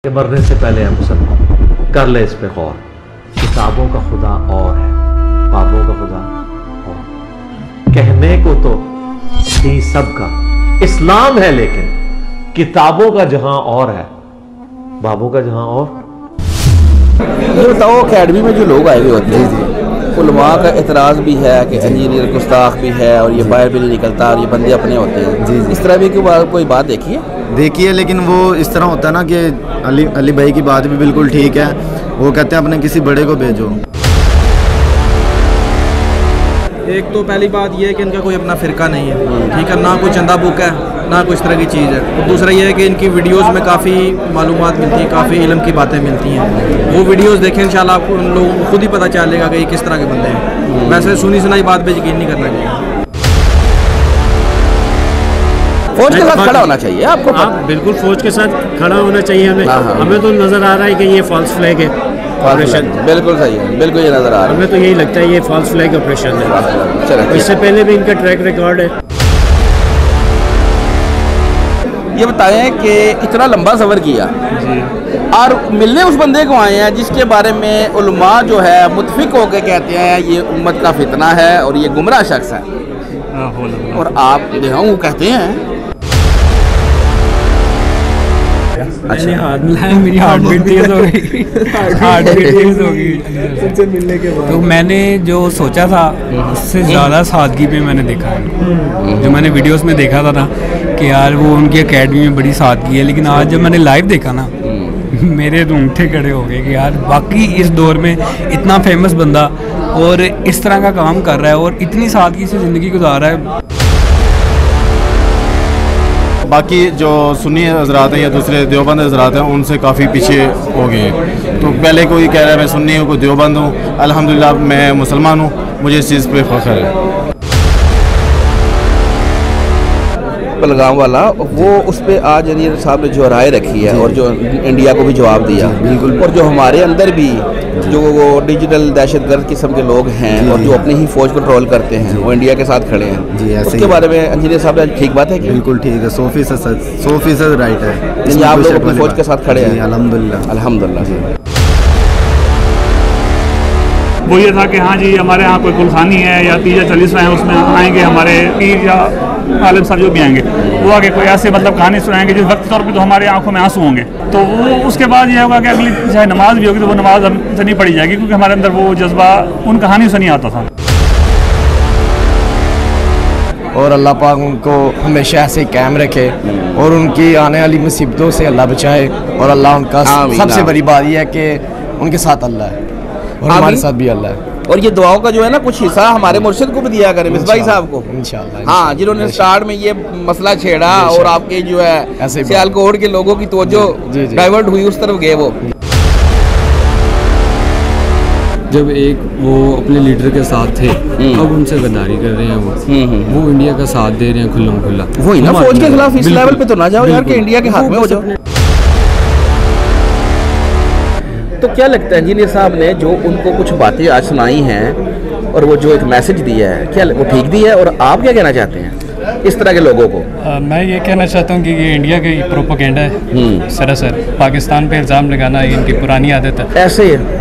कि मरने से पहले हम मुसलमान कर ले इस पे गौर। किताबों का खुदा और है, बाबों का खुदा और। कहने को तो ही सबका इस्लाम है, लेकिन किताबों का जहां और है, बाबों का जहां और। ये बताओ, अकेडमी में जो लोग आए हुए होते हैं, उलमा का एतराज़ भी है कि इंजीनियर गुस्ताख भी है और ये बाहर भी नहीं निकलता और ये बंदे अपने होते हैं। जी इस तरह भी कोई बात देखिए, लेकिन वो इस तरह होता है ना कि अली भाई की बात भी बिल्कुल ठीक है। वो कहते हैं अपने किसी बड़े को भेजो। एक तो पहली बात ये है कि इनका कोई अपना फ़िरका नहीं है, ठीक है, ना कोई चंदा बुक है, ना कोई इस तरह की चीज़ है। और दूसरा ये है कि इनकी वीडियोस में काफ़ी मालूमात मिलती हैं, काफ़ी इल्म की बातें मिलती हैं। वो वीडियोस देखें इंशाल्लाह आपको उन लोगों को खुद ही पता चलेगा कि ये किस तरह के बंदे हैं। वैसे सुनी सुनाई बात पे यकीन नहीं करना चाहिए। फौज के साथ खड़ा होना चाहिए आपको। हाँ बिल्कुल, फौज के साथ खड़ा होना चाहिए हमें। हमें तो नज़र आ रहा है कि ये फॉल्स फ्लैग है ऑपरेशन। बिल्कुल सही है, बिल्कुल ये नज़र आ रहा है। हमें तो यही लगता है ये फॉल्स फ्लैग ऑपरेशन है। इससे पहले भी इनका ट्रैक रिकॉर्ड है। ये बताएं कि इतना लंबा सफ़र किया और मिलने उस बंदे को आए हैं जिसके बारे में उलमा जो है मुतफिक होकर कहते हैं ये उम्मत का फितना है और ये गुमराह शख्स है, और आप वो कहते हैं। अच्छा, हाथ मिलाया, मेरी हार्ट बीट तेज हो गई। हार्ट बीट तेज हो गई सबसे मिलने के बाद। तो मैंने जो सोचा था उससे ज़्यादा सादगी पे मैंने देखा है। जो मैंने वीडियोस में देखा था ना कि यार वो उनकी एकेडमी में बड़ी सादगी है, लेकिन आज जब मैंने लाइव देखा ना मेरे रूंगटे खड़े हो गए कि यार बाकी इस दौर में इतना फेमस बंदा और इस तरह का काम कर रहा है और इतनी सादगी से ज़िंदगी गुजार रहा है। बाकी जो सुन्नी हजरात हैं या दूसरे देवबंद हजरात हैं उनसे काफ़ी पीछे हो गए हैं। तो पहले कोई कह रहा है मैं सुन्नी हूँ, कोई देवबंद हूँ, अल्हम्दुलिल्लाह मैं मुसलमान हूँ, मुझे इस चीज़ पे फ़ख्र है। पहलगाम वाला वो उस पर आज इंजीनियर साहब ने जो राय रखी है और जो इंडिया को भी जवाब दिया, बिल्कुल, और जो हमारे अंदर भी जो वो डिजिटल दहशतगर्द किस्म के लोग हैं और जो अपनी ही फौज को कंट्रोल करते हैं वो इंडिया के साथ खड़े हैं जी, उसके बारे में इंजीनियर साहब ने ठीक बात है कि बिल्कुल ठीक है, 100% राइट है। आप लोग अपनी फौज के साथ खड़े हैं अल्हम्दुलिल्लाह जी। वो ये था कि हाँ जी हमारे यहाँ कोई कुलखानी है या तीजा 40वां है, उसमें आएंगे हमारे पीर या आलिम साहब जो भी आएंगे वो आगे कोई ऐसे मतलब कहानी सुनाएंगे जिस वक्त तौर पे तो हमारे आंखों में आंसू होंगे। तो वो उसके बाद ये होगा कि अगली चाहे नमाज भी होगी तो वो नमाज हमसे नहीं पढ़ी जाएगी, क्योंकि हमारे अंदर वो जज्बा उन कहानियों से नहीं आता था। और अल्लाह पाक उनको हमेशा ऐसे कायम रखे और उनकी आने वाली मुसीबतों से अल्लाह बचाए। और अल्लाह उनका सबसे बड़ी बात यह है कि उनके साथ अल्लाह है और हमारे साथ भी अल्लाह है। और ये दुआओं का जो है ना कुछ हिस्सा हमारे मुर्शिद को भी दिया करें, मिसबाही साहब को इंशाअल्लाह। हाँ, जिन्होंने स्टार्ट में ये मसला छेड़ा और आपके जो है सियालकोट के लोगों की तवज्जो डाइवर्ट हुई उस तरफ गए। वो जब एक वो अपने लीडर के साथ थे, अब उनसे गद्दारी कर रहे हैं। वो इंडिया का साथ दे रहे हैं खुल्लम खुल्ला। वही ना, फौज के खिलाफ इस लेवल पे तो ना जाओ यार कि इंडिया के हाथ में हो जाओ। तो क्या लगता है इंजीनियर साहब ने जो उनको कुछ बातें आज सुनाई हैं और वो जो एक मैसेज दिया है, क्या वो ठीक दिया है? और आप क्या कहना चाहते हैं इस तरह के लोगों को? मैं ये कहना चाहता हूँ कि ये इंडिया का प्रोपेगेंडा है सरासर। पाकिस्तान पे इल्ज़ाम लगाना इनकी पुरानी आदत है। ऐसे है।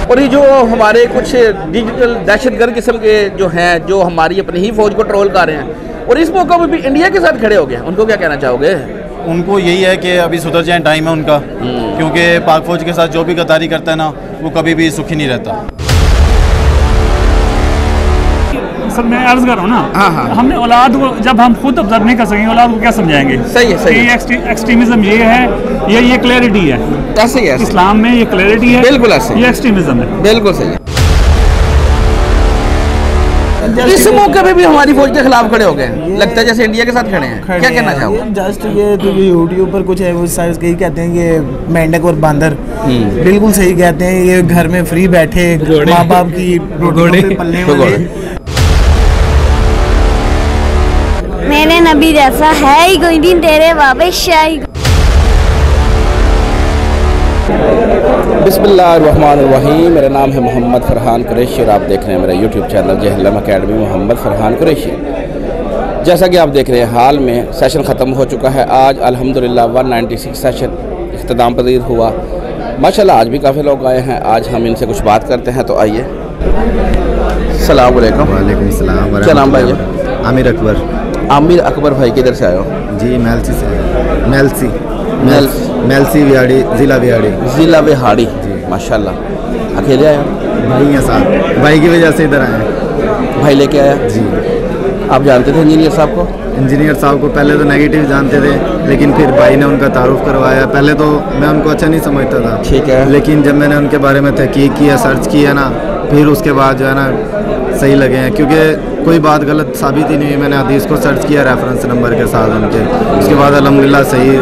और ये जो हमारे कुछ डिजिटल दहशतगर्द किस्म के जो हैं जो हमारी अपनी ही फौज को ट्रोल कर रहे हैं और इस मौका पर भी इंडिया के साथ खड़े हो गए, उनको क्या कहना चाहोगे? उनको यही है कि अभी सुधर जाए, टाइम है उनका, क्योंकि पाक फौज के साथ जो भी गद्दारी करता है ना वो कभी भी सुखी नहीं रहता। सर मैं अर्ज कर रहा हूँ ना, हमने औलाद को जब हम खुद ऑब्जर्व नहीं कर सकेंगे औलाद को क्या समझाएंगे? सही है, सही है। एक्सट्रीमिज्म ये है, ये क्लैरिटी है, ऐसे ही है इस्लाम में, ये क्लैरिटी है, बिल्कुल ऐसे, ये एक्सट्रीमिज्म है, बिल्कुल सही है। इस मौके पे भी हमारी फौज के खिलाफ खड़े हो गए, लगता है जैसे इंडिया के साथ खड़े हैं। क्या कहना चाहोगे? जस्ट ये तो यूट्यूब पर कुछ है वो कहीं कहते हैं कि मेंढक और बांदर, बिल्कुल सही कहते हैं। ये घर में फ्री बैठे माँ बाप की पलने वाले। मेरे नबी जैसा है ही कोई नहीं, तेरे बाबे शाही। बिस्मिल्लाहिर्रहमानिर्रहीम। मेरा नाम है मोहम्मद फरहान कुरैशी और आप देख रहे हैं मेरा YouTube channel Jhelum academy Mohammad Farhan Qureshi. जैसा कि आप देख रहे हैं हाल में सेशन ख़त्म हो चुका है। आज अल्हम्दुलिल्लाह 196 सेशन इख्तिताम पजीर हुआ। माशाल्लाह आज भी काफ़ी लोग आए हैं। आज हम इनसे कुछ बात करते हैं, तो आइए। अस्सलाम वालेकुम। वालेकुम सलाम। क्या नाम भाई? आमिर अकबर। आमिर अकबर भाई किधर से आए हो? जी मेलसी से। मेलसी विहाड़ी, ज़िला विहाड़ी। ज़िला विहाड़ी जी। माशाल्लाह अकेले आए? भाई हैं साथ, भाई की वजह से इधर आए। भाई लेके आया जी। आप जानते थे इंजीनियर साहब को? इंजीनियर साहब को पहले तो नेगेटिव जानते थे, लेकिन फिर भाई ने उनका तारुफ करवाया। पहले तो मैं उनको अच्छा नहीं समझता था, ठीक है, लेकिन जब मैंने उनके बारे में तहकीक किया, सर्च किया ना, फिर उसके बाद जो है ना सही लगे हैं, क्योंकि कोई बात गलत साबित ही नहीं हुई। मैंने हदीस को सर्च किया रेफरेंस नंबर के साथ उनके, उसके बाद अल्हम्दुलिल्लाह सही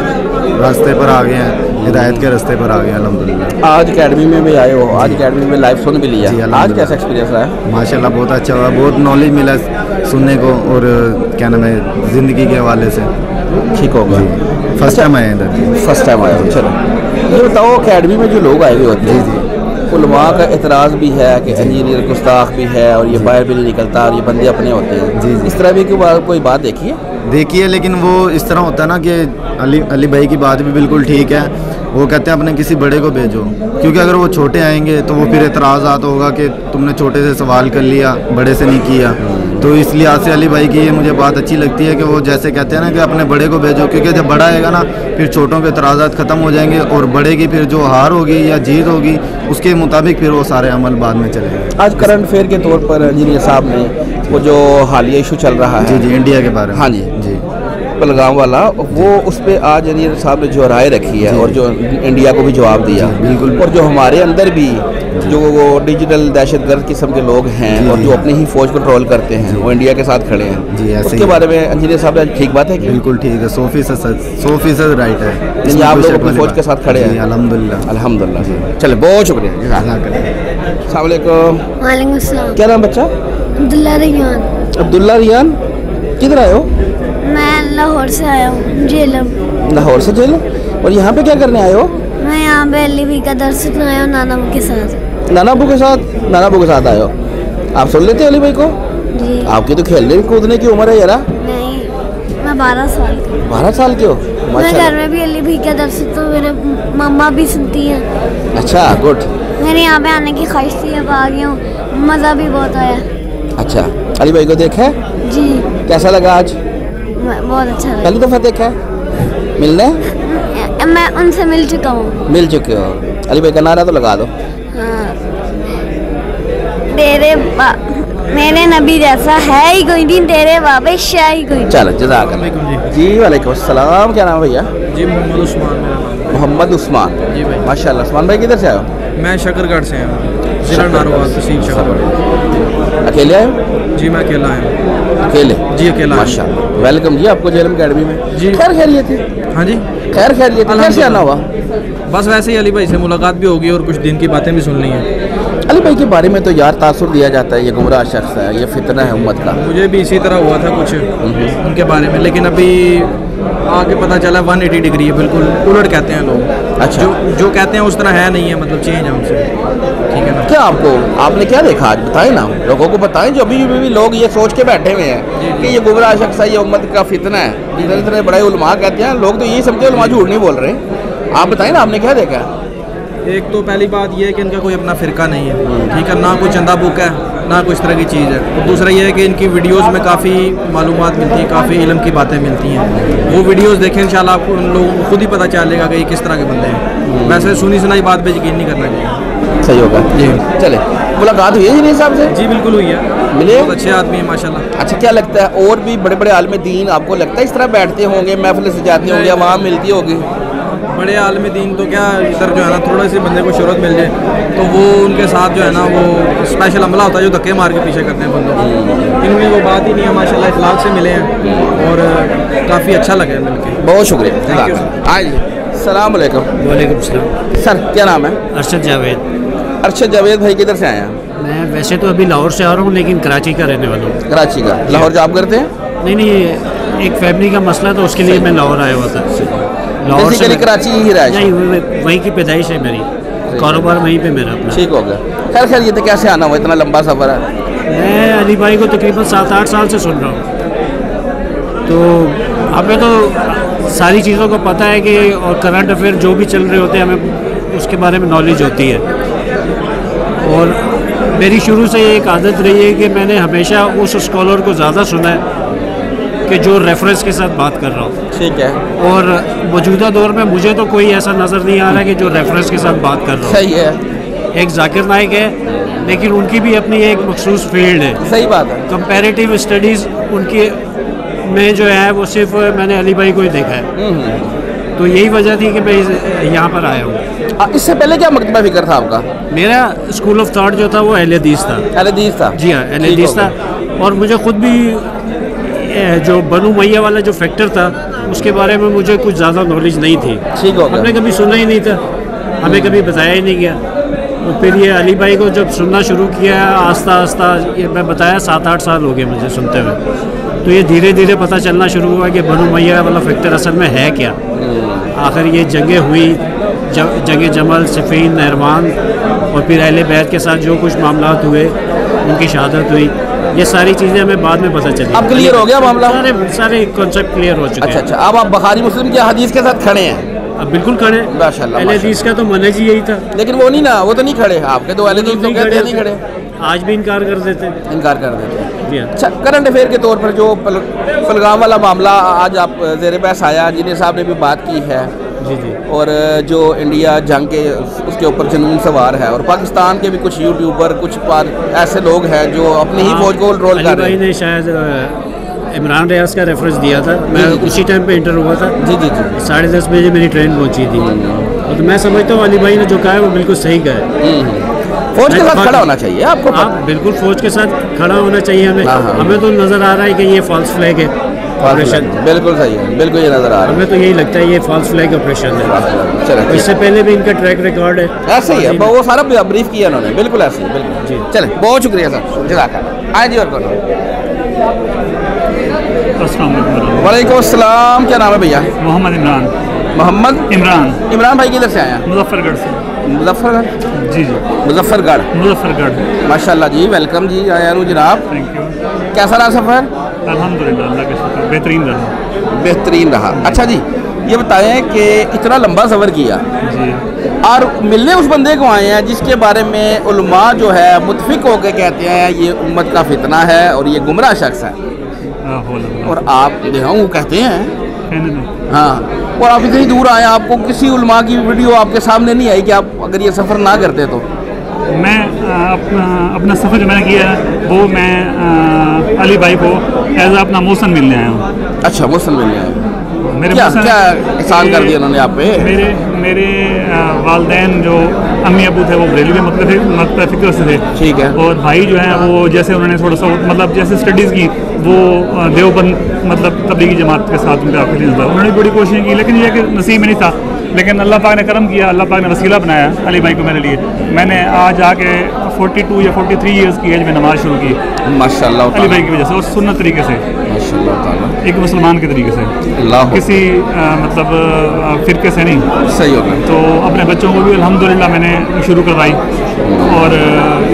रास्ते पर आ गए हैं, हिदायत के रास्ते पर आ गए अल्हम्दुलिल्लाह। आज अकेडमी में भी आए हो, आज अकेडमी में लाइव सुन भी लिया, आज कैसा एक्सपीरियंस रहा है? माशाल्लाह बहुत अच्छा हुआ, बहुत नॉलेज मिला सुनने को, और क्या नाम है ज़िंदगी के हवाले से ठीक होगा। फर्स्ट टाइम आए इधर। फर्स्ट टाइम आए। चलो ये बताओ, अकेडमी में जो लोग आए हुए होते हैं, उलमा का एतराज़ भी है कि इंजीनियर गुस्ताख भी है और ये बाहर भी नहीं निकलता और ये बंदे अपने होते हैं जी। इस तरह भी कोई बात देखिए, लेकिन वो इस तरह होता है ना कि अली भाई की बात भी बिल्कुल ठीक है। वो कहते हैं अपने किसी बड़े को भेजो, क्योंकि अगर वो छोटे आएंगे तो वो फिर एतराज़ात होगा कि तुमने छोटे से सवाल कर लिया, बड़े से नहीं किया। तो इसलिए आज से अली भाई की ये मुझे बात अच्छी लगती है कि वो जैसे कहते हैं ना कि अपने बड़े को भेजो, क्योंकि जब बड़ा आएगा ना फिर छोटों के एतराज़ात ख़त्म हो जाएंगे, और बड़े की फिर जो हार होगी या जीत होगी उसके मुताबिक फिर वो सारे अमल बाद में चलेंगे। आज करंट अफेयर के तौर पर इंजीनियर साहब ने वो जो हालिया इशू चल रहा है जी इंडिया के बारे में, हाँ जी पहलगाम वाला, वो उस पर आज इंजीनियर साहब ने जो राय रखी है और जो इंडिया को भी जवाब दिया बिल्कुल, और जो हमारे अंदर भी जो वो डिजिटल दहशतगर्द किस्म के लोग हैं और जो अपनी ही फौज कंट्रोल करते हैं, वो इंडिया के साथ खड़े हैं जी। उसके बारे में इंजीनियर साहब ने ठीक बात है कि बिल्कुल ठीक है, 100% राइट है। आप लोग अपनी फौज के साथ खड़े हैं अल्हम्दुलिल्लाह। अल्हम्दुलिल्लाह। चले, बहुत शुक्रिया। अस्सलाम वालेकुम। क्या नाम बच्चा? अब्दुल्ला रियान। अब्दुल्ला रियान, किधर आए हो? मैं लाहौर से आया हूँ, जेलम। लाहौर से जेलम? और यहाँ पे क्या करने आए हो? मैं यहाँ पे अली भाई का दर्श सुनने आया हूँ, नाना अबू के साथ। नाना अबू के साथ? नाना अबू के साथ आए हो? आप सुन लेते अली भाई को? जी। आपकी तो खेलने कूदने की उम्र है यारा। नहीं, मैं 12 साल की। 12 साल के हो? मैं घर में भी अली भाई का दर्श तो मेरे मम्मा भी सुनती हैं। अच्छा, गुड। मैंने यहाँ पे आने की ख्वाहिश थी, अब आ गई हूँ, मज़ा भी बहुत आया। अच्छा, अली भाई को देखा है? जी। कैसा लगा आज? बहुत अच्छा लगा। पहली दफ़ा देखा है? मिलने? मैं उनसे मिल चुका हूँ। मिल चुके हो? अली भाई का नारा तो लगा दो। हाँ। मेरे नबी जैसा है ही कोई नहीं, तेरे बाबे शाह ही कोई। चलो, जज़ाकल्लाह जी। वालेकुम अस्सलाम। क्या नाम है भैया? जी मोहम्मद उस्मान मेरा नाम। मोहम्मद उस्मान जी भाई। माशाल्लाह। उस्मान भाई किधर से आए हो? मैं शकरगढ़ से हूँ, जिला नारोवाल, तहसील शकरगढ़। अकेले आए हो? जी मैं अकेला आया हूँ। अकेले? जी अकेला। माशाल्लाह, वेलकम जी आपको जेलम अकेडमी में जी। खैर खैरियत है? हाँ जी खैर खैरियत है। कैसे आना हुआ? बस वैसे ही अली भाई से मुलाकात भी होगी और कुछ दिन की बातें भी सुननी है। अली भाई के बारे में तो यार तासुर दिया जाता है, ये गुमराह शख्स है, ये फितना है उम्मत का। मुझे भी इसी तरह हुआ था कुछ उनके बारे में, लेकिन अभी आगे पता चला 180 डिग्री है, बिल्कुल उलट कहते हैं लोग। अच्छा, जो कहते हैं उस तरह है नहीं है, मतलब चेंज है उनसे। ठीक है ना? क्या आपने क्या देखा आज बताएं ना, लोगों को बताएं, जो अभी भी लोग ये सोच के बैठे हुए हैं कि ये गुमराह शख्स है, ये उम्मत का फितना है। इतने बड़े उलमा कहते हैं, लोग तो यही समझते उलमा झूठ नहीं बोल रहे। आप बताएं ना, आपने क्या देखा? एक तो पहली बात यह है कि इनका कोई अपना फ़िरका नहीं है, ठीक है ना, कोई चंदा बुक है ना कोई इस तरह की चीज़ है। और दूसरा ये है कि इनकी वीडियोस में काफ़ी मालूमात मिलती हैं, काफ़ी इल्म की बातें मिलती हैं। वो वीडियोस देखें इंशाल्लाह आपको उन लोगों को खुद ही पता चलेगा कि ये किस तरह के बंदे हैं। वैसे सुनी सुनाई बात पे यकीन नहीं करना चाहिए। सही होगा जी। चले, मुलाकात हुई है जी साहब से? जी बिल्कुल हुई है, मिले? बहुत अच्छे आदमी है माशाल्लाह। अच्छा, क्या लगता है और भी बड़े बड़े आलिम दीन आपको लगता है इस तरह बैठते होंगे, महफिल सजाते होंगे, वहाँ मिलती होगी? बड़े आलिम दीन तो क्या, इधर जो है ना थोड़ा सी बंदे को शोहरत मिल जाए तो वो उनके साथ जो है ना वो स्पेशल अमला होता है जो धक्के मार के पीछे करते हैं बंदों को। इनमें वो बात ही नहीं है माशाल्लाह, इखलाक से मिले हैं और काफ़ी अच्छा लगा है मिलके। बहुत शुक्रिया। अस्सलाम वालेकुम। वालेकुम सलाम। सर क्या नाम है? अरशद जावेद। अरशद जावेद भाई किधर से आए हैं? मैं वैसे तो अभी लाहौर से आ रहा हूँ, लेकिन कराची का रहने वाला हूँ। कराची का? लाहौर जॉब करते हैं? नहीं, एक फैमिली का मसला था, उसके लिए मैं लाहौर आया हुआ था। लाहौर से कराची ही रहा? नहीं, वहीं की पैदाइश है मेरी, कारोबार वहीं पे मेरा अपना। ठीक हो गया। खैर ये तो कैसे आना हुआ, इतना लंबा सफ़र है? मैं अली भाई को तकरीबन 7-8 साल से सुन रहा हूँ। तो हमें तो सारी चीज़ों को पता है कि और करंट अफेयर जो भी चल रहे होते हैं हमें उसके बारे में नॉलेज होती है। और मेरी शुरू से एक आदत रही है कि मैंने हमेशा उस स्कॉलर को ज़्यादा सुना है कि जो रेफरेंस के साथ बात कर रहा हूँ। ठीक है। और मौजूदा दौर में मुझे तो कोई ऐसा नज़र नहीं आ रहा कि जो रेफरेंस के साथ बात कर रहा हूँ। सही है। एक जाकिर नाइक है, लेकिन उनकी भी अपनी एक मखसूस फील्ड है। सही बात है। कंपैरेटिव स्टडीज़ उनकी में जो है वो सिर्फ मैंने अली भाई को ही देखा है। तो यही वजह थी कि मैं यहाँ पर आया हूँ। इससे पहले क्या मकतबा फिक्र था आपका? मेरा स्कूल ऑफ थॉट जो था वो अहले हदीस था। अहले हदीस था? जी हाँ, अहले हदीस था। और मुझे खुद भी जो बनु मैया वाला जो फैक्टर था उसके बारे में मुझे कुछ ज़्यादा नॉलेज नहीं थी। ठीक हो गया। हमने कभी सुना ही नहीं था, हमें कभी बताया ही नहीं गया। तो फिर ये अली भाई को जब सुनना शुरू किया आस्ता आस्ता, ये मैं बताया 7-8 साल हो गए मुझे सुनते हुए, तो ये धीरे धीरे पता चलना शुरू हुआ कि बनु मैया वाला फैक्टर असल में है क्या। आखिर ये जंगें हुई, जंग जमल, सिफीन, नहरवान, और फिर अहले बैत के साथ जो कुछ मामलात हुए, उनकी शहादत हुई, ये सारी चीज़ें हमें बाद में पता चली। अब क्लियर हो गया मामला? सारे कॉन्सेप्ट क्लियर हो चुके हैं। अच्छा, अब आप बुखारी मुस्लिम की हदीस के साथ खड़े हैं? अब बिल्कुल खड़े। माशाल्लाह। अहले हदीस का तो मनहज ही यही था। लेकिन वो नहीं ना, वो तो नहीं खड़े। आपके तो अहले हदीस तो कहते हैं नहीं खड़े। आज भी इनकार कर देते हैं। इनकार कर देते हैं। अच्छा, करंट अफेयर के तौर पर जो पहलगाम वाला मामला आज आप ज़ेर बहस आया, जिन्हें साहब ने भी बात की है। जी जी। और जो इंडिया जंग के उसके ऊपर जुनून सवार है, और पाकिस्तान के भी कुछ यूट्यूबर, कुछ ऐसे लोग हैं जो अपनी ही फौज को रोल कर रहे हैं। ने शायद इमरान रियाज का रेफरेंस दिया था। मैं उसी टाइम पे इंटर हुआ था। जी जी जी। 10:30 बजे मेरी ट्रेन पहुंची थी। तो मैं समझता हूँ अली भाई ने जो कहा है वो बिल्कुल सही कहा है। फौज के साथ खड़ा होना चाहिए आपको। आप बिल्कुल फौज के साथ खड़ा होना चाहिए हमें। हमें तो नज़र आ रहा है कि ये फॉल्स फ्लैग है ऑपरेशन। बिल्कुल सही है, बिल्कुल ये नज़र आ रहा है। हमें तो यही लगता है ये फॉल्स फ्लैग ऑपरेशन है। चलो, इससे पहले भी इनका ट्रैक रिकॉर्ड है। ऐसे ही है, वो सारा ब्रीफ किया उन्होंने। बिल्कुल ऐसे ही, बिल्कुल जी। चले, बहुत शुक्रिया सर, जज़ाकल्लाह। आए जी, और कौन? वालेकुम अस्सलाम। क्या नाम है भैया? मोहम्मद इमरान। मोहम्मद इमरान। इमरान भाई किधर से आए हैं? मुजफ्फरगढ़ से। मुजफ्फरगढ़? जी जी, मुजफ्फरगढ़। मुजफ्फरगढ़। माशाल्लाह जी, वेलकम जी, आया हूँ जनाब। Thank you. कैसा रहा सफ़र? अल्हम्दुलिल्लाह, अल्लाह का शुक्र, बेहतरीन रहा। बेहतरीन रहा। अच्छा जी, ये बताएं कि इतना लंबा सफ़र किया जी, और मिलने उस बंदे को आए हैं जिसके बारे में उलमा जो है मुतफिक होकर कहते हैं ये उम्मत का फितना है और ये गुमराह शख्स है, और आप वो कहते हैं हाँ, और आप इतनी दूर आए, आपको किसी उलमा की वीडियो आपके सामने नहीं आई कि आप अगर ये सफ़र ना करते तो? मैं अपना सफ़र जो मैंने किया वो मैं अली भाई को एज अपना मौसन मिलने आया हूँ। अच्छा, मौसन मिलने आए। मेरे क्या एहसान कर दिया उन्होंने आप पे? मेरे वालदैन जो अम्मी अबू थे वो बरेली में मतलब फिक्र से थे। ठीक है। और भाई जो है वो जैसे उन्होंने थोड़ा सा मतलब जैसे स्टडीज़ की वो देवबंद मतलब तबलीगी जमात के साथ उनका उन्होंने बड़ी कोशिश की, लेकिन ये कि नसीब में नहीं था। लेकिन अल्लाह पाक ने करम किया, अल्लाह पाक ने वसीला बनाया अली भाई को मेरे लिए। मैंने आज आके 42 या 43 इयर्स की एज में नमाज शुरू की माशाल्लाह अली भाई की वजह से, और सुन्नत तरीके से, माशाल्लाह, एक मुसलमान के तरीके से, किसी मतलब फ़िरके से नहीं। सही हो गया। तो अपने बच्चों को भी अल्हम्दुलिल्लाह मैंने शुरू करवाई, और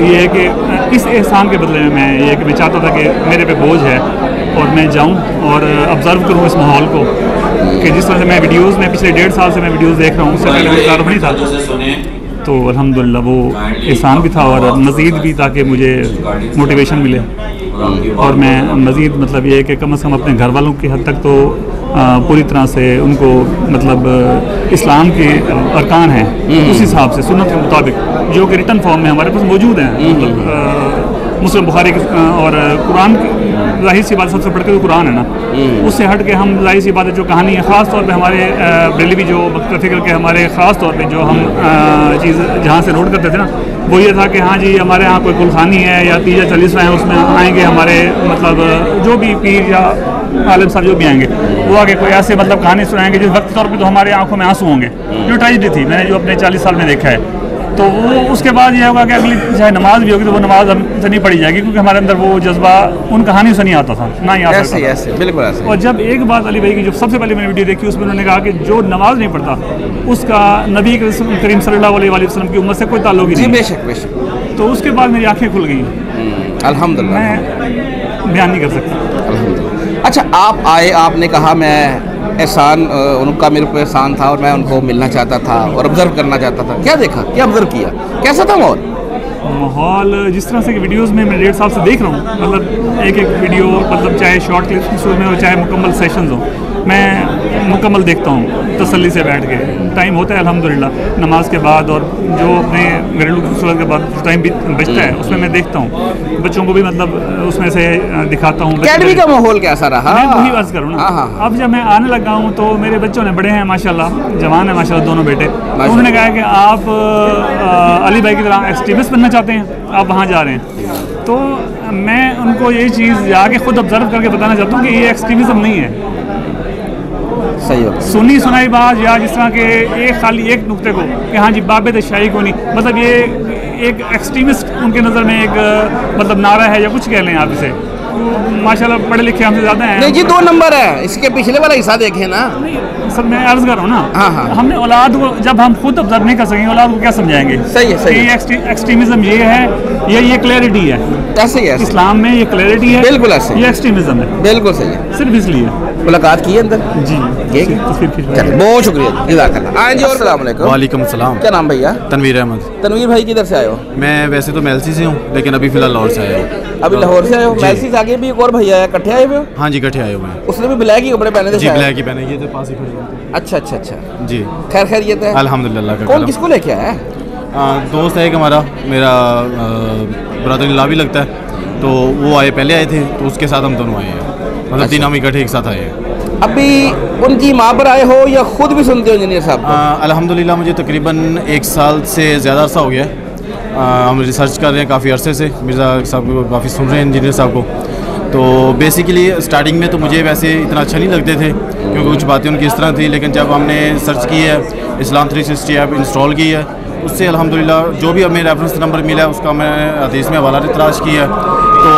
ये है कि इस एहसान के बदले में मैं ये कि मैं चाहता था कि मेरे पे बोझ है और मैं जाऊँ और ऑब्ज़र्व करूँ इस माहौल को, कि जिस तरह से मैं वीडियोज़ में पिछले 1.5 साल से मैं वीडियोज़ देख रहा हूँ, उससे पहले वो तारुफ नहीं था। तो अल्हम्दुलिल्लाह वो एहसान भी था और मज़ीद भी, ताकि मुझे मोटिवेशन मिले, और मैं मज़ीद मतलब ये है कि कम से कम अपने घर वालों की हद तक तो पूरी तरह से उनको मतलब इस्लाम के अरकान हैं उस हिसाब से सुन्नत के मुताबिक जो कि रिटन फॉर्म में हमारे पास मौजूद हैं, मतलब मुस्लिम बुखारी और कुरान, जाहिर सी बात सबसे बढ़ के तो कुरान है ना, उससे हट के हम जाहिर सी बात है जो कहानी है, ख़ास तौर पे हमारे बरेलवी जो फिक्र के हमारे ख़ास तौर पे जो हम चीज़ जहाँ से नोट करते थे ना, वो ये था कि हाँ जी हमारे यहाँ कोई कुलखानी है या तीजा चालीसवा है, उसमें आएंगे हमारे मतलब जो भी पीर या आलिम साहब जो भी आएंगे वो आगे कोई ऐसे मतलब कहानी सुनाएंगे जिस वक्त तौर पे तो हमारे आंखों में आंसू होंगे, जो ट्रेजेडी थी मैंने जो अपने 40 साल में देखा है। तो वो उसके बाद ये होगा कि अगली चाहे नमाज भी होगी तो वो नमाज हमसे नहीं पढ़ी जाएगी, क्योंकि हमारे अंदर वो जज्बा उन कहानियों से नहीं आता था, ना ही आता था। ऐसे बिल्कुल ऐसे। और जब एक बात अली भाई की जो सबसे पहले मैंने वीडियो देखी उसमें उन्होंने कहा कि जो नमाज नहीं पढ़ता उसका नबी करीम सल्लल्लाहु अलैहि वसल्लम की उम्मत से कोई ताल्लुक ही नहीं। बेशक बेशक। तो उसके बाद मेरी आंखें खुल गई। अल्हम्दुलिल्लाह, मैं बयान नहीं कर सकता। अच्छा, आप आए, आपने कहा मैं एहसान, उनका मेरे पे एहसान था और मैं उनको मिलना चाहता था और ऑब्जर्व करना चाहता था। क्या देखा, क्या ऑब्जर्व किया, कैसा था माहौल? जिस तरह से वीडियोस में मैं 1.5 साल से देख रहा हूँ, मतलब एक वीडियो, मतलब चाहे शॉर्ट क्लिप्स में हो चाहे मुकम्मल सेशंस हो, मैं मुकम्मल देखता हूँ तसल्ली से बैठ के। टाइम होता है अल्हम्दुलिल्लाह नमाज के बाद, और जो अपने घरेलू खूबसूरत के बाद टाइम भी बचता है उसमें मैं देखता हूँ। बच्चों को भी मतलब उसमें से दिखाता हूँ। अकेडमी का माहौल कैसा रहा? मैं वही बात करूँ ना। अब जब मैं आने लगा हूँ तो मेरे बच्चों ने बड़े हैं माशाल्लाह, जवान है माशाल्लाह दोनों बेटे। तो उन्होंने कहा कि आप अली भाई की तरह एक्सट्रीमिस्ट बनना चाहते हैं, आप वहाँ जा रहे हैं। तो मैं उनको ये चीज़ जाके खुद ऑब्जर्व करके बताना चाहता हूँ कि ये एक्सट्रीमिज्म नहीं है। सही हो, सुनी सुनाई बात, या जिस तरह के खाली एक नुक्ते को कि हाँ जी बाबे तो शाही को नहीं, मतलब ये एक एक्सट्रीमिस्ट उनके नज़र में एक मतलब नारा है या कुछ कह लें आप इसे। माशाल्लाह पढ़े लिखे हमसे ज़्यादा हैं। नहीं जी, 2 नंबर है, इसके पिछले वाला हिस्सा देखे ना। सर मैं अर्ज कर रहा हूँ ना, हमने औलाद को जब हम खुद ऑब्जर्व नहीं कर सकेंगे, औलाद को क्या समझाएंगे? सही है, सही है। एक्सट्रीमिज्म ये है, ये क्लैरिटी है, ऐसे ही है इस्लाम में, ये क्लैरिटी है, बिल्कुल ऐसे, ये एक्सट्रीमिज्म है, बिल्कुल सही है। सिर्फ इसलिए मुलाकात की है अंदर जी। बहुत शुक्रिया, जज़ाकल्लाह। हाँ जी, और अस्सलाम वालेकुम। वालेकुम सलाम। क्या नाम भैया? तनवीर अहमद। तनवीर भाई किधर से आए हो? मैं वैसे तो मेलसी से हूँ, लेकिन अभी फिलहाल लाहौर से आया हूँ। अभी लाहौर से आए हो? मेलसी से आगे भी एक और भैया है, इकट्ठे आए हुए हो? हाँ जी, इकट्ठे आए हुए हैं। उसने भी ब्लैक ही कपड़े पहने थे? जी ब्लैक ही पहने, ये थे पास ही खड़े। अच्छा अच्छा अच्छा जी, खैर खैरियत है अल्हम्दुलिल्लाह। कौन किसको लेके आया है? दोस्त है एक हमारा, मेरा ब्रदर इन लॉ भी लगता है, तो वो आए, पहले आए थे, तो उसके साथ हम दोनों आए हैं, मतलब 3 हम इकट्ठे एक साथ आए हैं। अभी उनकी माँ पर आए हो या खुद भी सुनते हो इंजीनियर साहब? अल्हम्दुलिल्लाह मुझे तकरीबन 1 साल से ज़्यादा अर्सा हो गया है। हम रिसर्च कर रहे हैं काफ़ी अरसे से, मिर्ज़ा साहब को काफ़ी सुन रहे हैं, इंजीनियर साहब को। तो बेसिकली स्टार्टिंग में तो मुझे वैसे इतना अच्छा नहीं लगते थे, क्योंकि कुछ बातें उनकी इस तरह थी, लेकिन जब हमने सर्च की है, इस्लाम 360 ऐप इंस्टॉल की है, उससे अल्हम्दुलिल्लाह जो भी हमें रेफरेंस नंबर मिला है उसका मैं हदीस में हवाला तलाश किया है, तो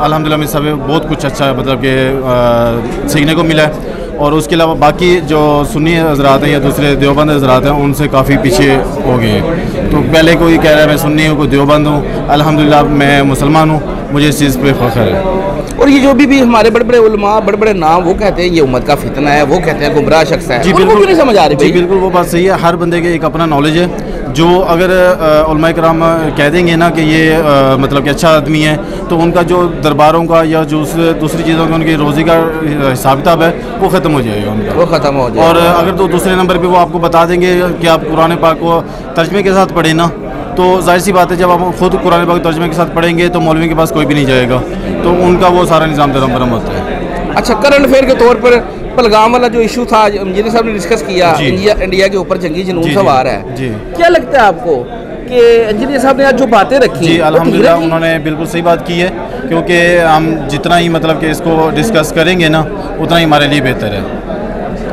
अल्हम्दुलिल्लाह में सब बहुत कुछ अच्छा मतलब कि सीखने को मिला है। और उसके अलावा बाकी जो सुन्नी हज़रात हैं या दूसरे देवबंद हज़रात हैं, उनसे काफ़ी पीछे हो गए हैं। तो पहले कोई कह रहा है मैं सुन्नी हूँ, कोई देवबंद हूँ, अल्हम्दुलिल्लाह मैं मुसलमान हूँ, मुझे इस चीज़ पे फ़ख्र है। और ये जो भी हमारे बड़े बड़े उलमा, बड़े बड़े नाम, वो कहते हैं ये उम्मत का फितना है, वो कहते हैं गुमराह शख्स है, जी बिल्कुल क्यों नहीं समझ आ रही? जी बिल्कुल, वो बात सही है। हर बंदे के एक अपना नॉलेज है। जो अगर उलमाए कराम कह देंगे ना कि ये मतलब कि अच्छा आदमी है, तो उनका जो दरबारों का या जो दूसरी चीज़ों का उनकी रोज़ी का हिसाब किताब है वो ख़त्म हो जाएगा उनका, वो ख़त्म हो जाएगा। और अगर तो दूसरे नंबर पे वो आपको बता देंगे कि आप कुरान पाक को तर्जमे के साथ पढ़ें ना, तो जाहिर सी बात है जब आप खुद कुरान पाक तर्जमे के साथ पढ़ेंगे तो मौलवी के पास कोई भी नहीं जाएगा, तो उनका वो सारा निज़ाम धर्म भरम होता है। अच्छा, करंट अफेयर के तौर पर पहलगाम वाला जो इशू था, इंजीनियर साहब ने डिस्कस किया, इंडिया के ऊपर जंगी जुनून सवार है, क्या लगता है आपको कि इंजीनियर साहब ने आज जो बातें रखी? जी अल्हम्दुलिल्लाह उन्होंने बिल्कुल सही बात की है, क्योंकि हम जितना ही मतलब कि इसको डिस्कस करेंगे ना, उतना ही हमारे लिए बेहतर है।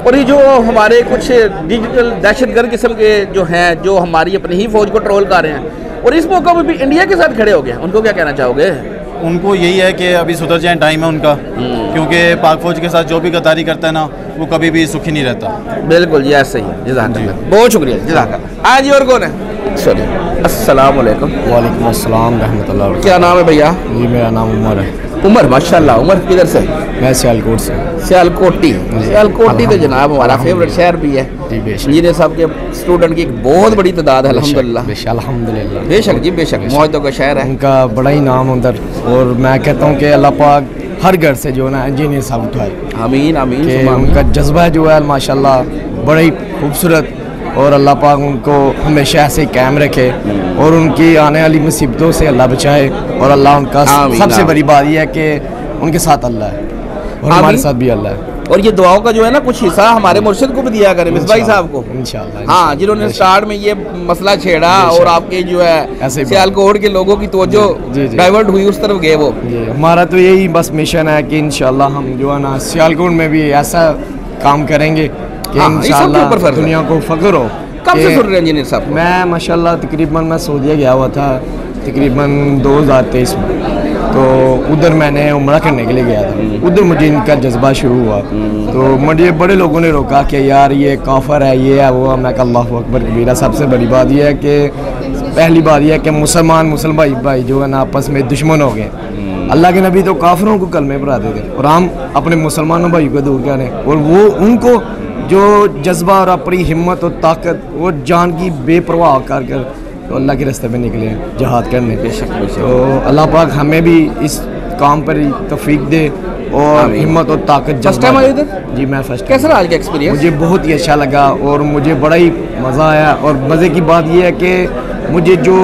और ये जो हमारे कुछ डिजिटल दहशतगर्द किस्म के जो हैं, जो हमारी अपनी ही फौज को ट्रोल कर रहे हैं, और इस मौका पर भी इंडिया के साथ खड़े हो गए, उनको क्या कहना चाहोगे? उनको यही है कि अभी सुधर जाए, टाइम है उनका, क्योंकि पाक फौज के साथ जो भी गद्दारी करता है ना, वो कभी भी सुखी नहीं रहता। बिल्कुल जी, ऐसे ही है। जज़ाकल्लाह, बहुत शुक्रिया, जज़ाकल्लाह। आज और कौन है? सॉरी, अस्सलाम वालेकुम। वालेकुम अस्सलाम रहमतुल्लाह। क्या नाम है भैया? जी मेरा नाम उमर है। उमर, माशाल्लाह। उमर किधर से? मैं सियालकोट से। सियालकोटी? सियालकोटी तो जनाब हमारा फेवरेट शहर भी है। इंजीनियर साहब के स्टूडेंट की एक बहुत बड़ी तादाद है अल्हम्दुलिल्लाह। अल्हम्दुलिल्लाह, बेशक जी बेशक, मौजों का शहर है, उनका बड़ा ही नाम उधर। और मैं कहता हूँ कि अल्लाह पाक हर घर से जो है ना इंजीनियर साहब उठाए, आमीन आमीन। कि उनका जज्बा जो है माशाल्लाह बड़ा ही खूबसूरत, और अल्लाह पाक उनको हमेशा ऐसे कायम रखे, और उनकी आने वाली मुसीबतों से अल्लाह बचाए। और अल्लाह उनका सबसे बड़ी बात यह है कि उनके साथ अल्लाह है और हमारे साथ भी अल्लाह है। और ये दुआओं का जो है ना कुछ हिस्सा हमारे मुर्शिद को भी दिया करें, मिसबाही साहब को इंशाल्लाह। हाँ, जिन्होंने स्टार्ट में ये मसला छेड़ा और आपके जो है सियालकोट के लोगों की तवज्जो डाइवर्ट हुई, उस तरफ गए वो। हमारा तो यही बस मिशन है कि इंशाल्लाह हम जो है ना सियालकोट में भी ऐसा काम करेंगे कि इंशाल्लाह दुनिया को फख्र हो। कब से सुन रहे हैं इंजीनियर साहब? मैं माशाल्लाह तकरीबन मैं सऊदीया गया हुआ था तकरीबन 2023 में, तो उधर मैंने उम्रा करने के लिए गया था। उधर मुझे इनका जज्बा शुरू हुआ, तो मुझे बड़े लोगों ने रोका कि यार ये काफर है, ये है वो। मैं कहा अल्लाहु अकबर कबीरा। सबसे बड़ी बात यह है कि पहली बात यह है कि मुसलमान भाई जो है ना आपस में दुश्मन हो गए। अल्लाह के नबी तो काफिरों को कलमे पढ़ाते थे और हम अपने मुसलमानों भाई को दूर करें, और वो उनको जो जज्बा और अपनी हिम्मत और ताकत और जान की बेपरवाह कर कर तो अल्लाह के रास्ते में निकले हैं जहाद करने। तो अल्लाह पाक हमें भी इस काम पर तौफीक दे और हिम्मत और ताकत। फर्स्ट टाइम आए इधर? जी मैं फर्स्ट। कैसा रहा आज का एक्सपीरियंस? मुझे बहुत ही अच्छा लगा और मुझे बड़ा ही मज़ा आया, और मज़े की बात यह है कि मुझे जो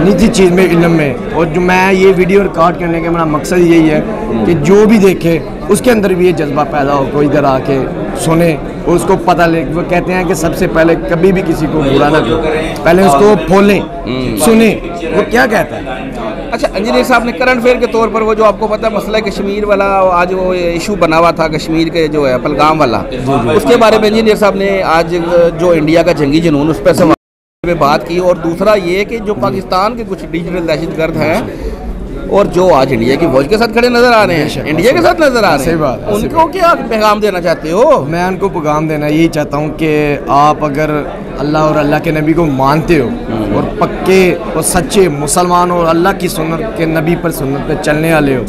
निजी चीज़ में इल्म में, और जो मैं ये वीडियो रिकॉर्ड करने का मेरा मकसद यही है कि जो भी देखे उसके अंदर भी ये जज्बा पैदा हो, कोई इधर आके सुने और उसको पता ले। वो कहते हैं कि सबसे पहले कभी भी किसी को बुरा ना करो, पहले उसको खोलें, सुने वो क्या कहता है। अच्छा इंजीनियर साहब ने करंट अफेयर के तौर पर वो जो आपको पता है मसला कश्मीर वाला आज वो इशू बना हुआ था कश्मीर के जो है पहलगाम वाला, उसके बारे में इंजीनियर साहब ने आज जो इंडिया का जंगी जुनून उस पर में बात की। और दूसरा ये कि जो पाकिस्तान के कुछ डिजिटल दहशतगर्द हैं और जो आज इंडिया की फौज के साथ खड़े नजर आ रहे हैं, इंडिया के साथ नजर आ रहे हैं, उनको क्या पैगाम देना चाहते हो? मैं उनको पैगाम देना यही चाहता हूँ कि आप अगर अल्लाह और अल्लाह के नबी को मानते हो और पक्के और सच्चे मुसलमान और अल्लाह की सुन्नत के नबी पर सुन्नत पे चलने वाले हो,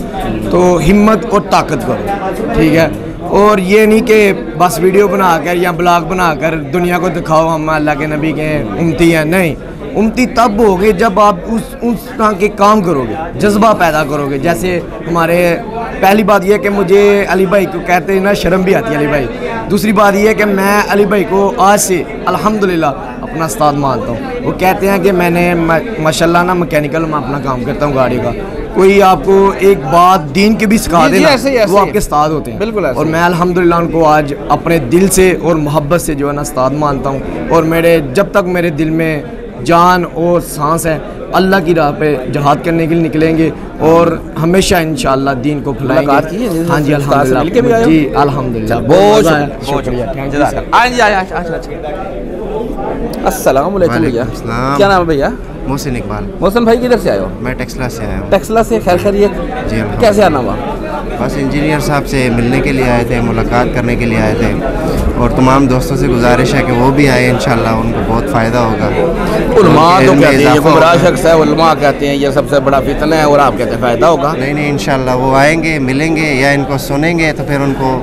तो हिम्मत और ताकत करो, ठीक है। और ये नहीं कि बस वीडियो बनाकर या ब्लॉग बनाकर दुनिया को दिखाओ हम अल्लाह के नबी के उम्मती हैं। नहीं, उम्मती तब होगे जब आप उस तरह के काम करोगे, जज्बा पैदा करोगे। जैसे हमारे पहली बात यह है कि मुझे अली भाई को कहते हैं ना शर्म भी आती है अली भाई। दूसरी बात यह है कि मैं अली भाई को आज से अल्हम्दुलिल्लाह अपना उस्ताद मानता हूँ। वो कहते हैं कि मैंने माशाल्लाह ना मैकेनिकल में अपना काम करता हूँ गाड़ी का, कोई आपको एक बात दीन के भी सिखा देना वो आपके उस्ताद होते हैं। बिल्कुल। और मैं अल्हम्दुलिल्लाह उनको आज अपने दिल से और मोहब्बत से जो है ना उस्ताद मानता हूँ। और मेरे जब तक मेरे दिल में जान और सांस है अल्लाह की राह पे जहाद करने के लिए निकलेंगे और हमेशा इंशाअल्लाह दीन को फैलाएंगे। हाँ जी अल्हम्दुलिल्लाह जी अल्हम्दुलिल्लाह बहुत शुक्रिया। अस्सलाम वालेकुम भैया, क्या नाम है भैया? मोहसिन इकबाल। मोहसिन भाई किधर से आए हो? मैं टेक्सला से आया हूँ। टेक्सला से, खैर खैरियत? जी कैसे आना हुआ? बस इंजीनियर साहब से मिलने के लिए आए थे, मुलाकात करने के लिए आए थे, और तमाम दोस्तों से गुजारिश है कि वो भी आए, इंशाल्लाह उनको बहुत फ़ायदा होगा। उलमा तो कहते हैं ये गुमराह शख्स है, उलमा कहते हैं ये सबसे बड़ा फितना है, और आप कहते हैं फ़ायदा होगा। नहीं नहीं, इंशाल्लाह वो आएंगे, मिलेंगे या इनको सुनेंगे तो फिर उनको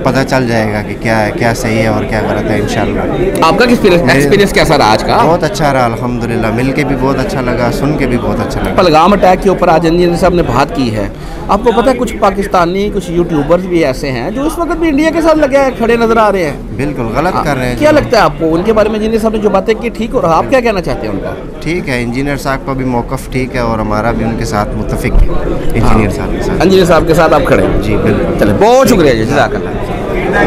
पता चल जाएगा कि क्या है, क्या सही है और क्या गलत है इंशाल्लाह। आपका एक्सपीरियंस कैसा रहा आज का? बहुत अच्छा रहा अल्हम्दुलिल्लाह, मिल के भी बहुत अच्छा लगा, सुन के भी बहुत अच्छा लगा। पहलगाम अटैक के ऊपर आज इंजीनियर साहब ने बात की है। आपको पता है कुछ पाकिस्तानी कुछ यूट्यूबर्स भी ऐसे हैं जो इस वक्त भी इंडिया के साथ लगे खड़े नजर आ रहे हैं। बिल्कुल गलत कर रहे हैं। क्या लगता है आपको उनके बारे में? इंजीनियर साहब ने जो बातें की ठीक हो रहा, आप क्या कहना चाहते हैं उनका? ठीक है, इंजीनियर साहब का भी मौक़िफ़ ठीक है और हमारा भी उनके साथ मुत्तफ़िक है। इंजीनियर साहब के साथ, इंजीनियर साहब के साथ आप खड़े हैं? जी बिल्कुल। चलिए बहुत शुक्रिया जी, जज़ाकल्लाह।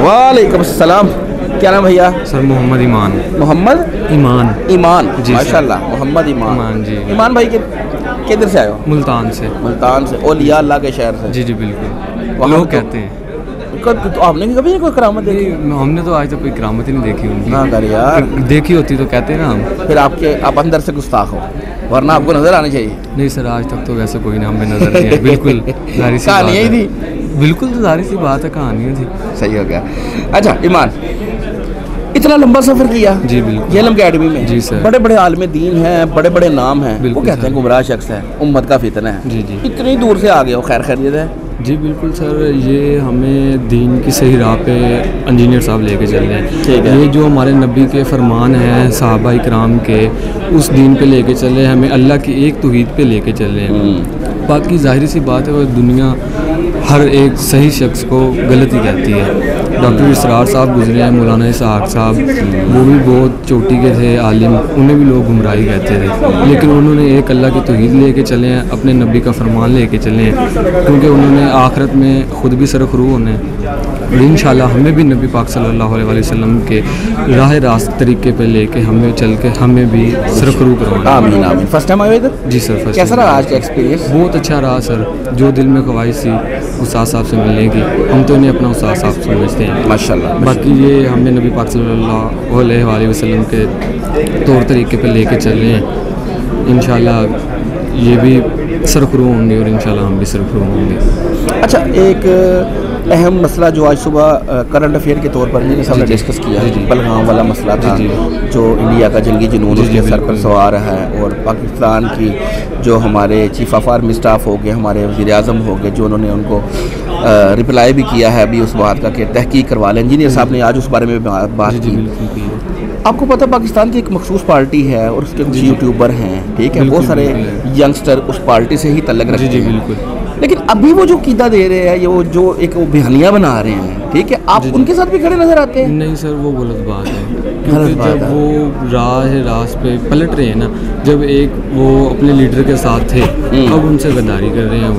वालेकुम अस्सलाम। क्या नाम भैया? सर मोहम्मद ईमान। मोहम्मद ईमान? ईमान, जी माशाल्लाह मोहम्मद ईमान जी। ईमान भाई किधर से आए हो? मुल्तान से। मुल्तान से, ओलिया अल्लाह के शहर से? जी जी बिल्कुल। लोग कहते हैं। तो आपने कभी कोई करामत देखी? हमने तो आज तक कोई करामत ही नहीं देखी उनकी। ना कर यार, देखी होती तो कहते ना हम। फिर आप अंदर से गुस्ताख हो, वरना आपको नजर आनी चाहिए। नहीं सर, आज तक तो वैसे कोई ना हमें नजर नहीं आया। बिल्कुल जारी सी कहानी यही थी। बिल्कुल तो जारी सी बात है, कहानियाँ थी। सही हो गया। अच्छा ईमान, इतना लंबा सफर किया जी बिल्कुल येलम अकेडमी में? जी सर। बड़े बड़े आलिम दीन हैं, बड़े बड़े नाम हैं, वो कहते हैं गुमराह शख्स है, उम्मत का फितना है। जी जी। इतनी दूर से आ गए हो, खैर खैरियत है? जी बिल्कुल सर, ये हमें दीन की सही राह पे इंजीनियर साहब लेके चल रहे हैं। ये जो हमारे नबी के फरमान हैं सहाबा इकराम के, उस दीन पे लेके चल रहे हैं, हमें अल्लाह की एक तौहीद पे लेके चल रहे हैं। बाकी जाहिर सी बात है, वो दुनिया हर एक सही शख्स को गलत ही कहती है। डॉक्टर इसरार साहब गुजरे हैं, मौलाना इसहाक साहब, वो भी बहुत चोटी के थे आलिम, उन्हें भी लोग गुमराही कहते थे, लेकिन उन्होंने एक अल्लाह की तौहीद लेके चले हैं, अपने नबी का फरमान लेके चले हैं, क्योंकि उन्होंने आखिरत में ख़ुद भी सरखरू होने और इंशाल्लाह हमें भी नबी पाक सल्लल्लाहु अलैहि वसल्लम के राह रास्त तरीके पे लेके हमें चल के हमें भी सरखरू करवाना। आमीन आमीन। फर्स्ट टाइम आए इधर? जी सर फर्स्ट। कैसा रहा आज का एक्सपीरियंस? बहुत अच्छा रहा सर, जो दिल में ख्वाहिश थी उस्ताद साहब से मिलने की, हम तो इन्हें अपना उस्ताद साहब समझते हैं माशाल्लाह। बाकी ये हमें नबी पाक सल्लल्लाहु अलैहि वसल्लम के तौर तरीके पे लेके चल रहे हैं। इंशाल्लाह ये भी सरखरू होंगे और इंशाल्लाह हम भी सरखरू होंगे। अच्छा, एक अहम मसला जो आज सुबह करंट अफेयर के तौर पर मैंने सामने डिस्कस किया, पहलगाम वाला मसला था, जो इंडिया का जंगी जुनून उसके सर पर सवार है, और पाकिस्तान की जो हमारे चीफ ऑफ आर्मी स्टाफ हो गए, हमारे वज़ीर आज़म हो गए, जो उन्होंने उनको रिप्लाई भी किया है अभी उस बात का कि तहकीक करवा लें। इंजीनियर साहब ने आज उस बारे में बात की। आपको पता पाकिस्तान की एक मखसूस पार्टी है और उसके कुछ यूट्यूबर हैं, ठीक है, बहुत सारे यंगस्टर उस पार्टी से ही तल्लक रखते हैं, लेकिन अभी वो जो कीदा दे रहे हैं, ये वो जो एक बयानिया बना रहे हैं, ठीक है, आप उनके साथ भी खड़े नजर आते हैं? नहीं सर, वो गलत बात है, क्योंकि जब वो राह पे पलट रहे हैं ना, जब एक वो अपने लीडर के साथ थे, अब उनसे गद्दारी कर रहे हैं,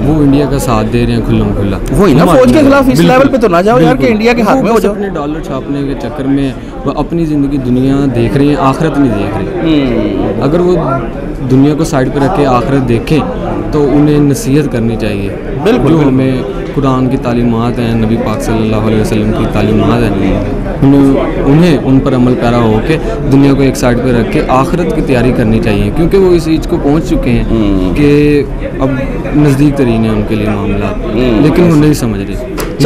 वो इंडिया का साथ दे रहे हैं खुल्लम खुल्ला। वही ना, फौज के खिलाफ इस लेवल पे तो ना जाओ यार कि इंडिया के हाथ में हो जाओ। अपने डॉलर छापने के चक्कर में वो अपनी ज़िंदगी दुनिया देख रहे हैं, आखिरत नहीं देख रहे। अगर वो दुनिया को साइड पर रख के आखिरत देखें तो उन्हें नसीहत करनी चाहिए। बिल्कुल, जो हमें कुरान की तालीमात हैं, नबी पाक सल्लल्लाहु अलैहि वसल्लम की तालीमात हैं, उन्हें उन पर अमल पैरा होकर दुनिया को एक साइड पर रख के आखिरत की तैयारी करनी चाहिए, क्योंकि वो इस चीज़ को पहुंच चुके हैं कि अब नज़दीक तरीन है उनके लिए मामला, लेकिन वो नहीं समझ रहे।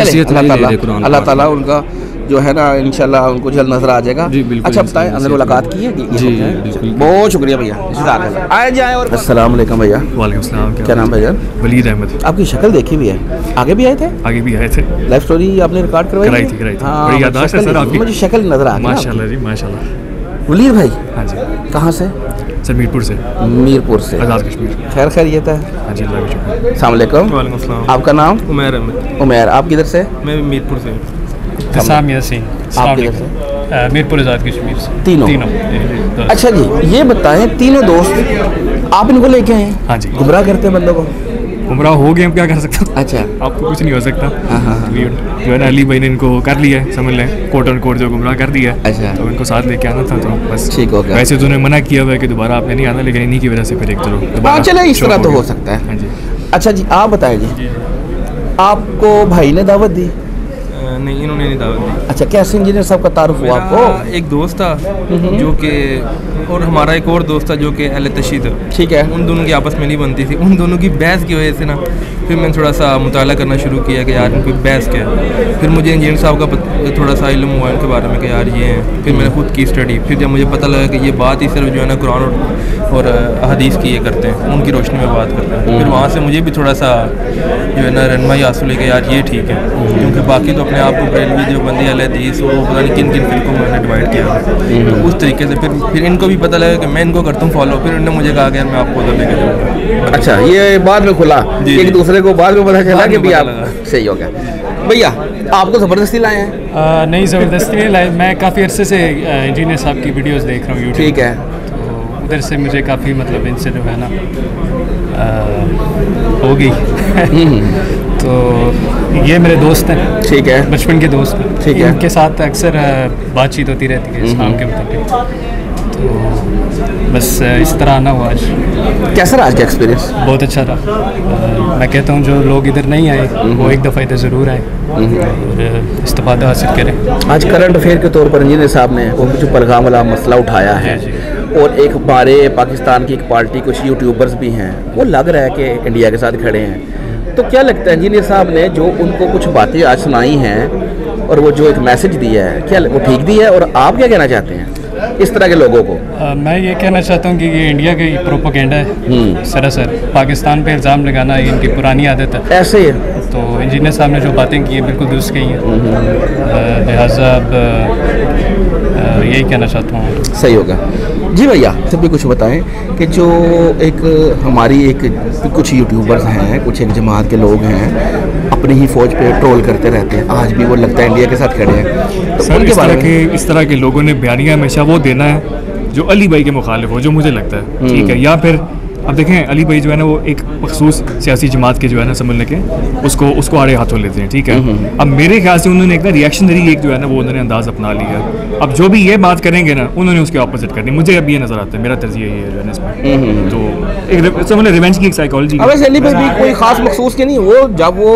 नसीहत अल्लाह ताला उनका जो है ना इंशाल्लाह उनको जल्द नजर आ जाएगा। अच्छा बताएं, अंदर मुलाकात की है? जी बिल्कुल, बहुत शुक्रिया भैया। आए जाए। और अस्सलाम वालेकुम भैया। वालेकुम सलाम। क्या नाम है भैया? वलीद अहमद। आपकी शक्ल देखी भी है, आगे भी आए थे? आगे भी आए थे। लाइफ स्टोरी आपने रिकॉर्ड करवाई थी? बड़ी याददाश्त है सर आपकी। मुझे शक्ल नजर आ गई माशाल्लाह जी, माशाल्लाह। वलीद भाई? हाँ जी। कहाँ से? सर मीरपुर से। मीरपुर से, आज़ाद कश्मीर। खैर खैरियत है? हाँ जी, अल्लाह का शुक्र। अस्सलाम वालेकुम। वालेकुम सलाम। आपका नाम? उमैर अहमद। उमैर, आप किधर से? मैं मीरपुर से। आप किधर से? मीरपुर आज़ाद कश्मीर से। तीनों। अच्छा जी, ये बताएं, तीनों दोस्त आप इनको लेके आए? हाँ जी। गुमराह करते हैं बंदों को? गुमराह हो गए, हम क्या कर सकते हैं? अच्छा, आपको कुछ नहीं हो सकता। जो है ना, अली भाई ने इनको कर लिया है, समझ लें, कोट एंड कोट जो गुमराह कर दिया है। अच्छा, तो इनको साथ लेके आना था, तो बस ठीक हो गया। वैसे तो उन्होंने मना किया हुआ है कि दोबारा आपने नहीं आना, लेकिन इन्हीं की वजह से फिर एक तो चले इस तरह तो हो सकता है। हाँ जी। अच्छा जी, आप बताएं जी, आपको भाई ने दावत दी? नहीं, इन्होंने नहीं दावत दी। अच्छा, कैसे इंजीनियर साहब का तारुफ हुआ आपको? एक दोस्त था जो कि, और हमारा एक और दोस्त था जो कि अहले तशी था, ठीक है, उन दोनों की आपस में नहीं बनती थी। उन दोनों की बहस की वजह से ना फिर मैंने थोड़ा सा मुताला करना शुरू किया कि यार इनकी बहस क्या है। फिर मुझे इंजीनियर साहब का थोड़ा सा इल्म हुआ इनके बारे में कि यार ये हैं। फिर मैंने खुद की स्टडी, फिर जब मुझे पता लगा कि ये बात ही सिर्फ जो है ना कुरान और हदीस की ये करते हैं, उनकी रोशनी में बात करते हैं, फिर वहाँ से मुझे भी थोड़ा सा जो है ना रहनुमाई हासिल हुई कि यार ये ठीक है, क्योंकि बाकी तो अपने आप को बरेलवी जो बंदी अहले हदीस वो पता नहीं किन किन फिरकों में मैंने डिवाइड किया। तो उस तरीके से फिर इनको भी पता लगा कि मैं इनको करता हूँ फॉलो, फिर उन्होंने मुझे कहा कि यार मैं आपको उधर लेके जाऊँगा। अच्छा, ये बाद में खुला, एक दूसरे को बाद में पता चला कि भी आप सही हो गया। भैया, आपको ज़बरदस्ती लाए हैं? नहीं, ज़बरदस्ती नहीं लाए, मैं काफ़ी अरसे से इंजीनियर साहब की वीडियोस देख रहा हूँ यूट्यूब। ठीक है, तो उधर से मुझे काफ़ी मतलब इनसे जो है ना हो गई। तो ये मेरे दोस्त हैं, ठीक है, बचपन के दोस्त हैं, ठीक है, इनके साथ अक्सर बातचीत होती रहती है इस्लाम के मुताबिक। तो बस इस तरह आना हुआ आज। कैसा रहा आज का एक्सपीरियंस? बहुत अच्छा रहा। मैं कहता हूँ जो लोग इधर नहीं आए वो एक दफ़ा इधर ज़रूर आए और इस्तेफादा हासिल करें। आज करंट अफेयर के तौर पर इंजीनियर साहब ने वो जो पहलगाम वाला मसला उठाया है, और एक हमारे पाकिस्तान की एक पार्टी, कुछ यूट्यूबर्स भी हैं, वो लग रहा है कि इंडिया के साथ खड़े हैं। तो क्या लगता है इंजीनियर साहब ने जो उनको कुछ बातें आज सुनाई हैं और वो जो एक मैसेज दिया है, क्या वो ठीक दिया है? और आप क्या कहना चाहते हैं इस तरह के लोगों को? मैं ये कहना चाहता हूँ कि ये इंडिया का ही प्रोपेगेंडा है सरासर। पाकिस्तान पे इल्ज़ाम लगाना ये इनकी पुरानी आदत है। ऐसे ही है। तो इंजीनियर साहब ने जो बातें की हैं बिल्कुल दुरुस्त कही हैं, लिहाजा यही कहना चाहता हूँ। सही होगा जी। भैया सब भी कुछ बताएं कि जो एक हमारी एक कुछ यूट्यूबर्स हैं, कुछ एक जमात के लोग हैं, अपनी ही फौज पे ट्रोल करते रहते हैं, आज भी वो लगता है इंडिया के साथ खड़े हैं। तो सर, इस तरह के लोगों ने बयानिया हमेशा वो देना है जो अली भाई के मुखालिफ हो, जो मुझे लगता है ठीक है। या फिर अब देखें, अली भाई जो है ना वो एक मखसूस सियासी जमात के जो है ना समझ लेके उसको आड़े हाथों लेते हैं, ठीक है। अब मेरे ख्याल से उन्होंने एक ना रिएक्शनरी एक जो है ना वो उन्होंने अंदाज अपना लिया। अब जो भी ये बात करेंगे ना उन्होंने उसके ऑपोजिट करनी। मुझे अब ये नजर आता है, मेरा तर्जिया ये है जो है ना इसमें। तो एक समझ रिवेंज की एक साइकोलॉजी। अली भाई भी कोई खास मखसूस के नहीं, वो जब वो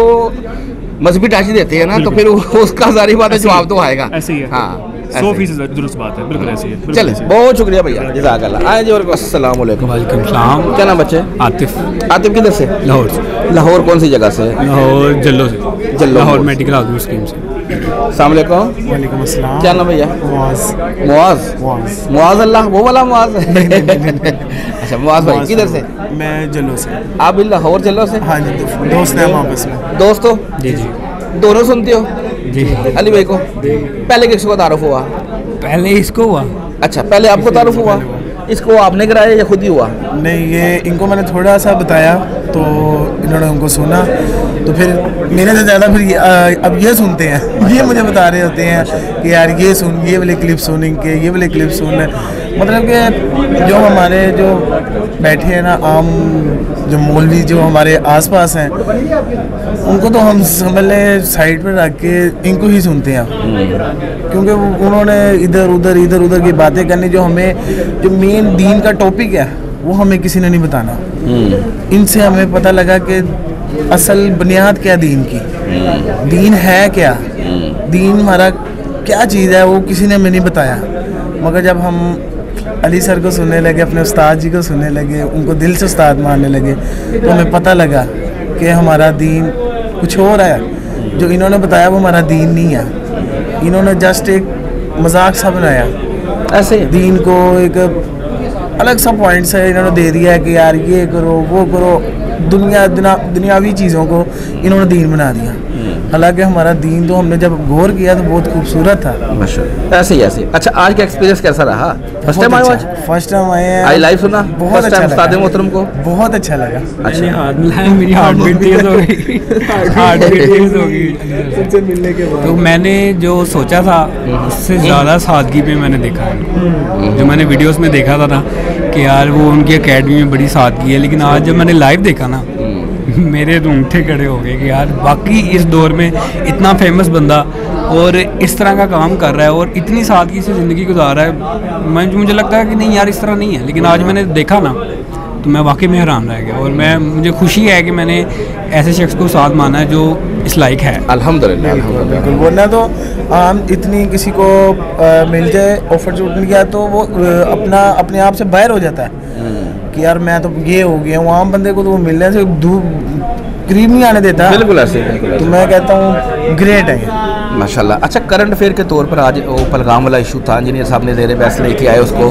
मजहबी टाची देते हैं ना तो फिर उसका जारी बात है, जवाब तो आएगा। ऐसे ही है। हाँ, 100% दुरुस्त बात है, बिल्कुल ऐसी है। चले, बहुत शुक्रिया भैया, जज़ाकल्लाह। आए जी, और अस्सलाम वालेकुम। वालेकुम सलाम। क्या नाम बच्चे? आतिफ। आतिफ किधर से? लाहौर से। लाहौर कौन सी जगह से? लाहौर जल्लो से। जल्लो, लाहौर मेडिकल हाउसिंग स्कीम से। अस्सलाम वालेकुम। वालेकुम अस्सलाम। क्या नाम भैया? मुआज अल्लाह, वो वाला मुआज? अच्छा, मुआज भाई किधर से? मैं जल्लो से। आप भी लाहौर जल्लो से? हाँ जी, दोस्त हैं हम आपस में। दोस्त हो? जी जी। दोनों सुनते हो? जी। अली भाई को पहले किसको तारुफ हुआ? पहले इसको हुआ। अच्छा, पहले आपको तारुफ हुआ? इसको आपने कराया या खुद ही हुआ? नहीं, ये इनको मैंने थोड़ा सा बताया तो इन्होंने उनको सुना, तो फिर मेरे से ज़्यादा फिर अब ये सुनते हैं, ये मुझे बता रहे होते हैं कि यार ये सुन, ये वाले क्लिप सुन, इनके ये वाले क्लिप सुन। मतलब कि जो हमारे जो बैठे हैं ना आम जो मौलवी जो हमारे आसपास हैं, उनको तो हम समझ लें साइड पर रख के इनको ही सुनते हैं, क्योंकि उन्होंने इधर उधर की बातें करनी, जो हमें जो मेन दीन का टॉपिक है वो हमें किसी ने नहीं बताना। इनसे हमें पता लगा कि असल बुनियाद क्या दीन की, दीन है क्या, दीन हमारा क्या चीज़ है, वो किसी ने हमें नहीं बताया। मगर जब हम अली सर को सुनने लगे, अपने उस्ताद जी को सुनने लगे, उनको दिल से उस्ताद मानने लगे, तो हमें पता लगा कि हमारा दीन कुछ और है। जो इन्होंने बताया वो हमारा दीन नहीं है। इन्होंने जस्ट एक मजाक सा बनाया, ऐसे दीन को एक अलग सा पॉइंट से इन्होंने दे दिया है कि यार ये करो वो करो, दुनियावी चीज़ों को इन्होंने दीन बना दिया। हालांकि हमारा दीन तो हमने जब गौर किया तो बहुत खूबसूरत था। ऐसे ही ऐसे। अच्छा, आज का एक्सपीरियंस कैसा रहा? फर्स्ट टाइम आए? फर्स्ट टाइम आए हैं। आई लाइव सुना? बहुत अच्छा लगा। उस्ताद मोहतरम को बहुत अच्छा लगा। मैंने हाथ मिलाया, मेरी हार्ट बीट तेज हो गई, हार्ट बीट तेज हो गई सबसे मिलने के बाद। तो मैंने जो सोचा था उससे ज़्यादा सादगी में मैंने देखा, जो मैंने वीडियोस में देखा था ना कि यार वो उनकी एकेडमी में बड़ी सादगी है, लेकिन आज जब मैंने लाइव देखा ना मेरे रूंगटे खड़े हो गए कि यार बाकी इस दौर में इतना फेमस बंदा और इस तरह का काम कर रहा है और इतनी सादगी से ज़िंदगी गुजार रहा है। मुझे लगता है कि नहीं यार इस तरह नहीं है, लेकिन आज मैंने देखा ना तो मैं वाकई में हैरान रह गया। और मुझे खुशी है कि मैंने ऐसे शख्स को साथ माना है जो इस लायक है। अल्हम्दुलिल्लाह। बिल्कुल, वरना तो आम इतनी किसी को मिल जाए ऑफर छूट मिल गया तो वो अपने आप से बाहर हो जाता है कि यार मैं तो ये हो गया हूँ। आम बंदे को तो वो मिलने से करीब नहीं आने देता। बिल्कुल ऐसे। तो मैं कहता हूँ ग्रेट है माशाल्लाह। अच्छा, करंट अफेयर के तौर पर आज वो पलगाम वाला इशू था, इंजीनियर साहब ने ज़ेरे बहस लेके आए उसको,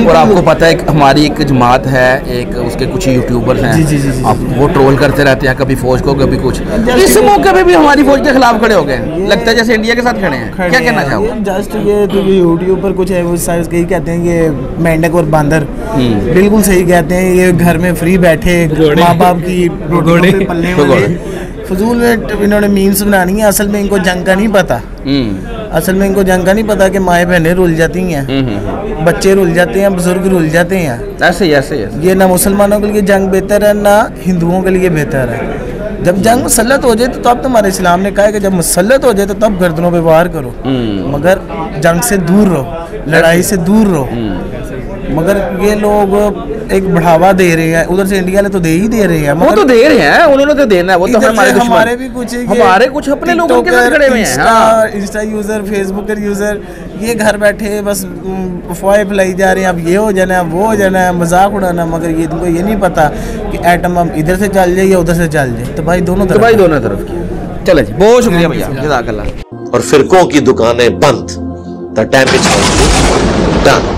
और आपको पता है हमारी एक जमात है, एक उसके कुछ यूट्यूबर्स हैं, आप वो ट्रोल करते रहते हैं, कभी फौज को कभी कुछ। इस मौके पे भी हमारी फौज के खिलाफ खड़े हो गए, लगता है जैसे इंडिया के साथ खड़े हैं। क्या कहना चाहोगे? जस्ट ये तो यूट्यूब पर कुछ है वो कहीं कहते हैं कि मेंढक और बांदर, बिल्कुल सही कहते हैं। ये घर में फ्री बैठे माँ बाप की रोटी पे पलने वाले फजूल में इन्होंने मीम्स बनानी है। असल में इनको जंग का नहीं पता, असल में इनको जंग का नहीं पता कि माएँ बहनें रुल जाती हैं, बच्चे रुल जाते हैं, बुजुर्ग रुल जाते हैं। ऐसे ऐसे ये ना मुसलमानों के लिए जंग बेहतर है ना हिंदुओं के लिए बेहतर है। जब जंग मुसल्लत हो जाए तो तब तुम्हारे इस्लाम ने कहा है कि जब मुसल्लत हो जाए तो तब गर्दनों पे वार करो, मगर जंग से दूर रहो, लड़ाई से दूर रहो। मगर ये लोग एक बढ़ावा दे रहे हैं, उधर से इंडिया ने तो दे ही दे रहे हैं। वो तो दे रहे हैं, उन्होंने तो देना है, वो तो हमारे दुश्मन। हमारे भी कुछ हमारे कुछ अपने लोगों के साथ खड़े हुए हैं। इंस्टा यूजर, फेसबुक यूजर, ये घर बैठे बस अफवाहें फैलाई जा रहे हैं, अब ये हो जाना है वो हो जाना है, मजाक उड़ाना। मगर ये तुमको ये नहीं पता कि एटम अब इधर से चल जाए या उधर से चल जाए, तो भाई दोनों तरफ की। चले जी, बहुत शुक्रिया भैया, जज़ाकल्लाह। और फिरकों की दुकानें बंद, द डैमेज डन।